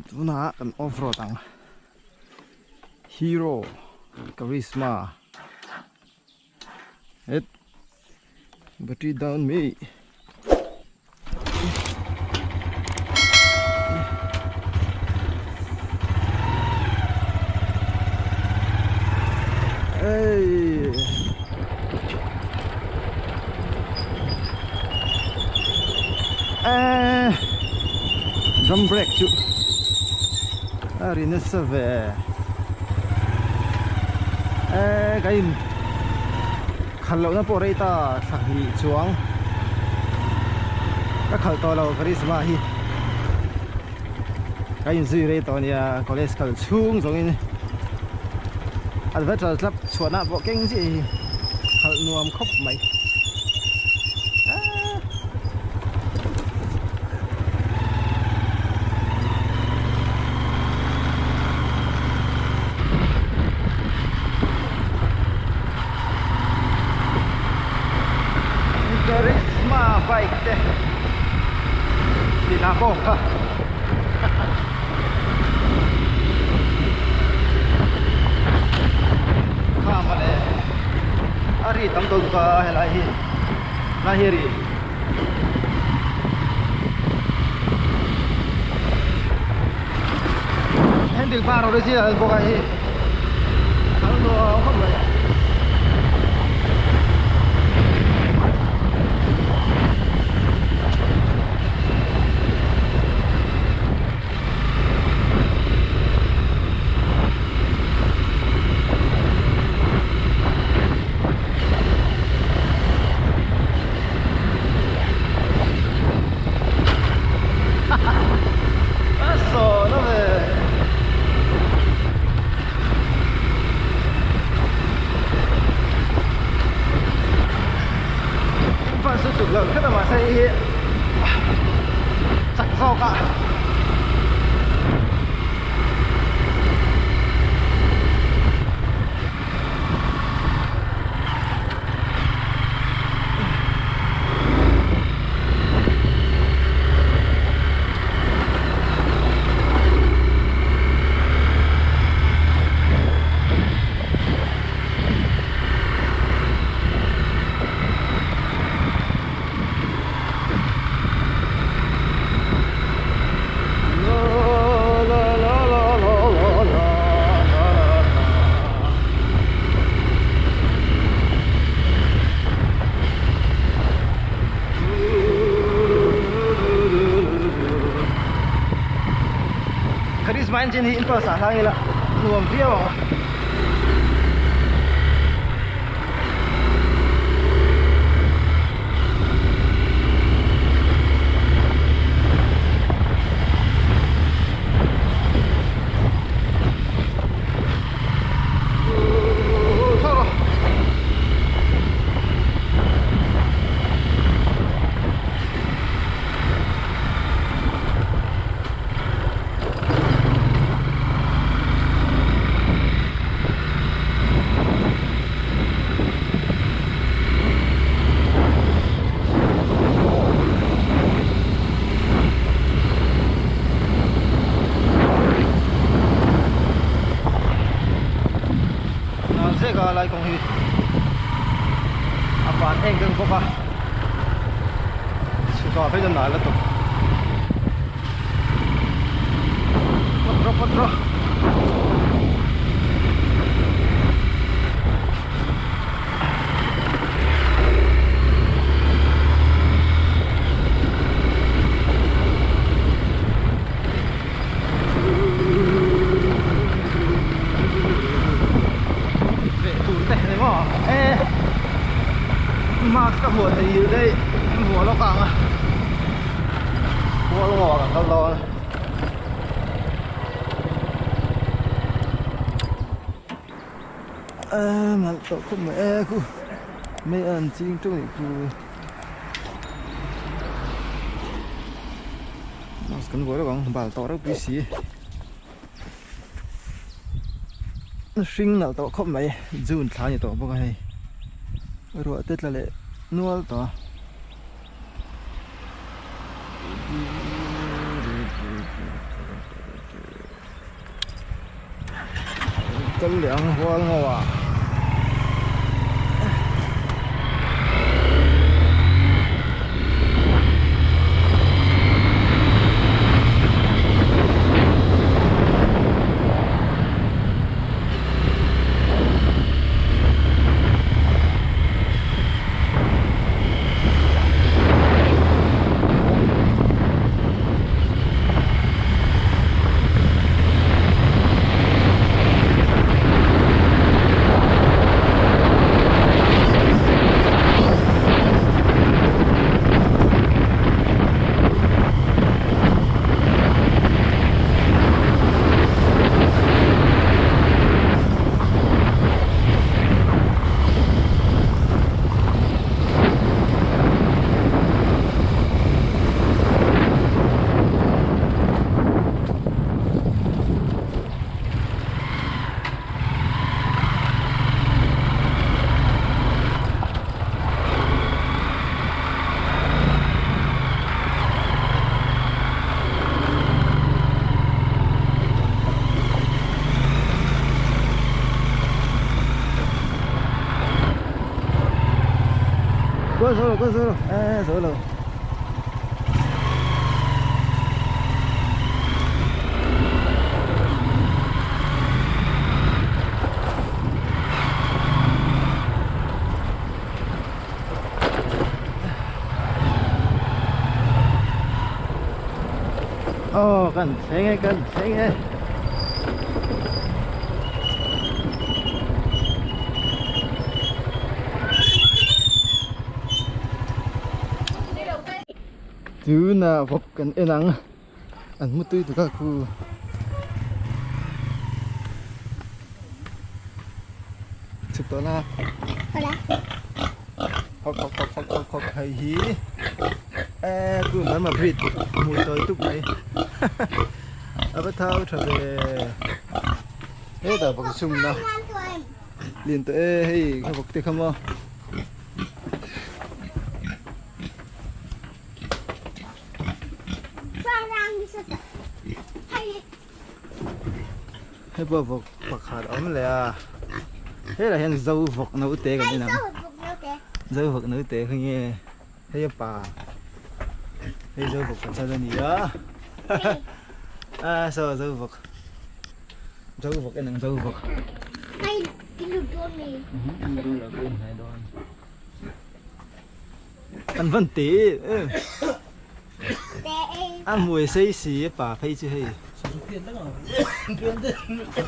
Tuna kan off-road ang Hero Charisma. Battery down me. Hey. Drum brake cu. Ari na sa ve. Kain. Khalo na po rita sakhi chuang. Ka khal to lo Charisma hi. Kain zui rita nia college khal chung zongin. Adventure club chuana bo keng ji. Khal nuam khop mai. Charisma bike deh. Dinako ka. Kamale. Ari tamdol ka helahi. Lahiri. Handle paro resi bokai. Halo không vậy? Lượng rất là mà xây sạch so cả. Charisma engine hi impa sa thang ila nuam via wa lại còn hi apa anh đừng có ba sự có phải dân lại là tục potro Wala mo ka kalon. Mà tao không mẹ cô mấy anh chiên trong này cô nó cần gọi là bằng bảo tao rất bí xí nó sinh nào tao không mày dùn tháo như tao bao ngày rồi tết là lệ nuôi tao cân lượng hoa ngò có số à số rồi cần thấy nghe chứ là vọc cần e nắng ăn một tươi từ các khu chụp đó là học hay hí cứ nói mà vịt mùi tới túc này ở bắt thao trở về hết ở bậc sung nào liền tới hay không bậc tiền không không hay bờ vọc bậc hạt ấm này à thế là hiện dâu vọc nấu té cái gì nào dâu vọc nấu té không nghe hay bà hay dâu vọc làm sao ra nhỉ à sao dâu vọc cái nàng dâu vọc hay cái lục đôn này đôn là bên này đôn ăn vẫn tí ăn mùi xây xì bà phải chứ hay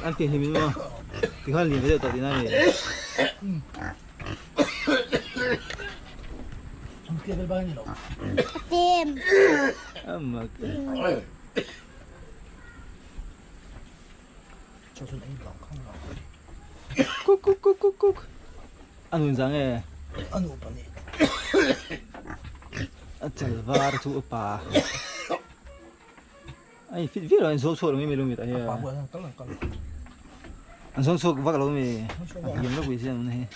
ăn tiền thì mình mua thì khoan liền với tao thì này tiền là bao nhiêu đâu tiền mà cho tôi đánh lỏng không cúc ăn uống sáng nghe ăn uống bao nhiêu chả vào thu bà ai biết rồi số số rồi mình ta bà bữa ăn cắn anh số vác lâu mình kiếm nó quỷ xem này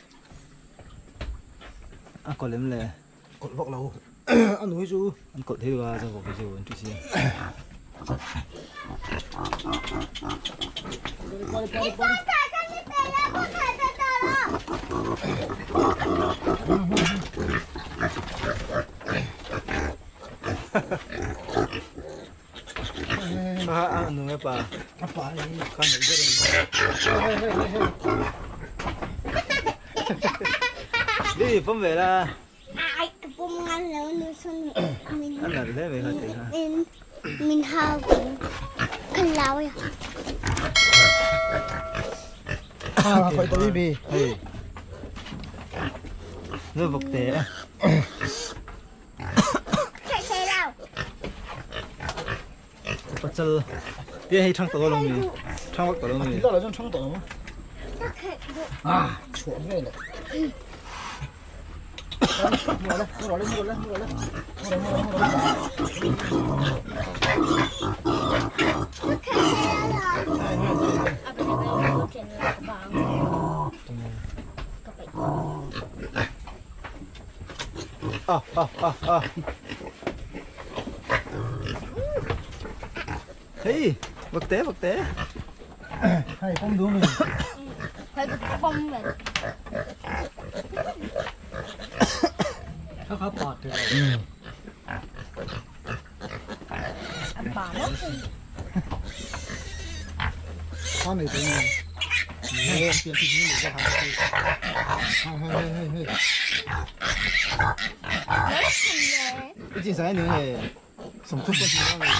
còn lắm là cột vọc lâu ăn uống chú anh cột thế rồi sao cái gì anh chú xem ăn nghe bà này con này rất là đi phong về là ai cũng ăn lâu nữa xong mình ăn là thế về hết thì ha mình hao cần lâu à phải tới đi nó vật tệ chạy xe nào Pachal. Dia hay thang tao long mi. Thang wak tao long mi. Đó là dân trong tổ mà. À, chuột ghê này. Mua lên. Hey, bạc té. Hay không đúng mình. Phải được bông vậy. Nó khá bọt rồi. Ăn bả lắm. Con này thì nghe tiền thì mình ra hàng. Hơi. Cái gì sai nữa này. Sống thúc con gì đó.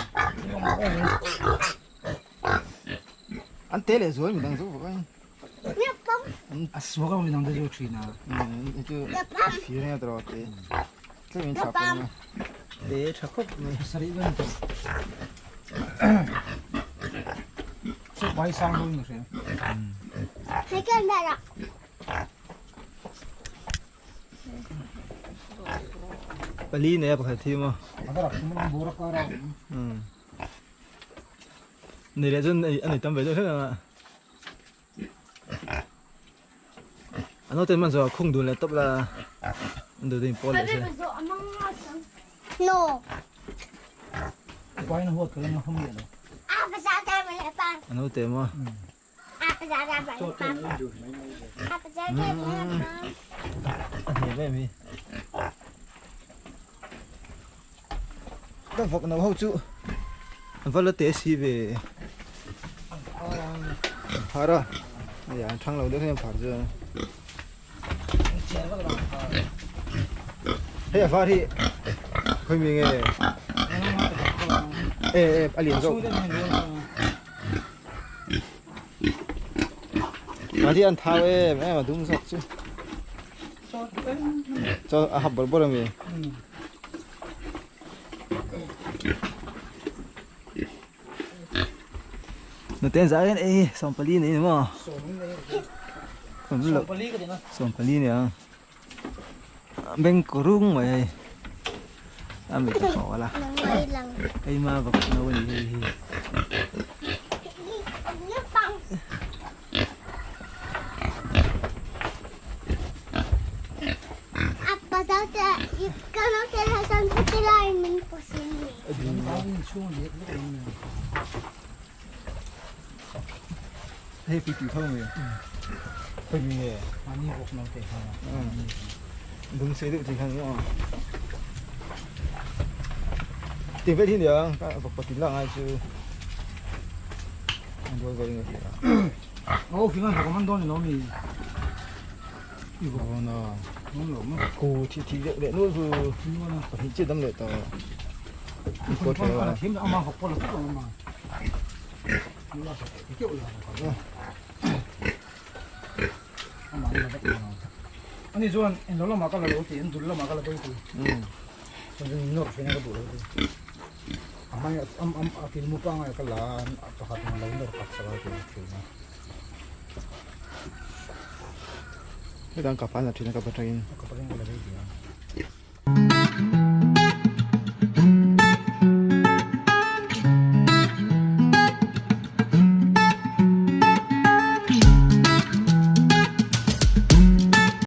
Ăn té lại rồi mình đang giúp vậy. Nhấp bông. À, số các mình đang đưa chuyện nào. Itu phía này đó té. Cái mình chọc nó. Té chọc khóc này. Sari bên trong. Số bay sang luôn rồi. Thấy cái này ạ. Pali này bạc thi mà. Ada lah, cuma borak orang. Này là dân anh ấy tâm về cho thế nào ạ? Anh nói tên mình rồi không đủ là tập là đủ tiền bỏ lại xem. No. Quay nó hốt cái nó không biết đâu. À, bây giờ ra mình lại pan. Anh nói tên mà. À, bây giờ ra mình lại pan. À, bây giờ ra mình lại pan. Anh hiểu vậy mi. Đang phục nào hậu chú. Anh phải là té xí về. Phá ra. Bây giờ anh thăng lâu được em phá chưa. Hey, phá đi. Khơi mình nghe. Ê, anh liền rồi. Mà thì anh thao em mà đúng sọc chứ. Cho học bor bor mi. Nó tên giá ấy, sòng pali này đúng không? Sông Pali cái gì nó? Sòng pali này à? Bên kurung mày. Mình phải khó là. Ai mà vật nó gì? Apa saja kalau kelihatan putih lain min posisi. Hey, piti thâu mày. Khơi mình nghe. Ani bok nó phải không? Đúng xây dựng thì khăn nữa. Tìm vết thì được, các vật tính là ai chứ. Anh gọi người kia. Ô, phía ngoài có món đòn thì nó mì. Ibu nó. Nó lủng á. Cô thì để nuôi vừa. Có hình chết tâm lệ tao. Có thể là thêm ông mà học qua là rất là mà. Kiểu là anh Juan, anh lo mà cái là đồ tiền, dulu lo mà cái là đồ tiền. Jadi nur sini ke dulu tu. Am akin mo pa nga kala pakat ng laundar paksa ko sini. Cái đang cặp phá là chuyện cặp train. Kapag yung lagay diyan.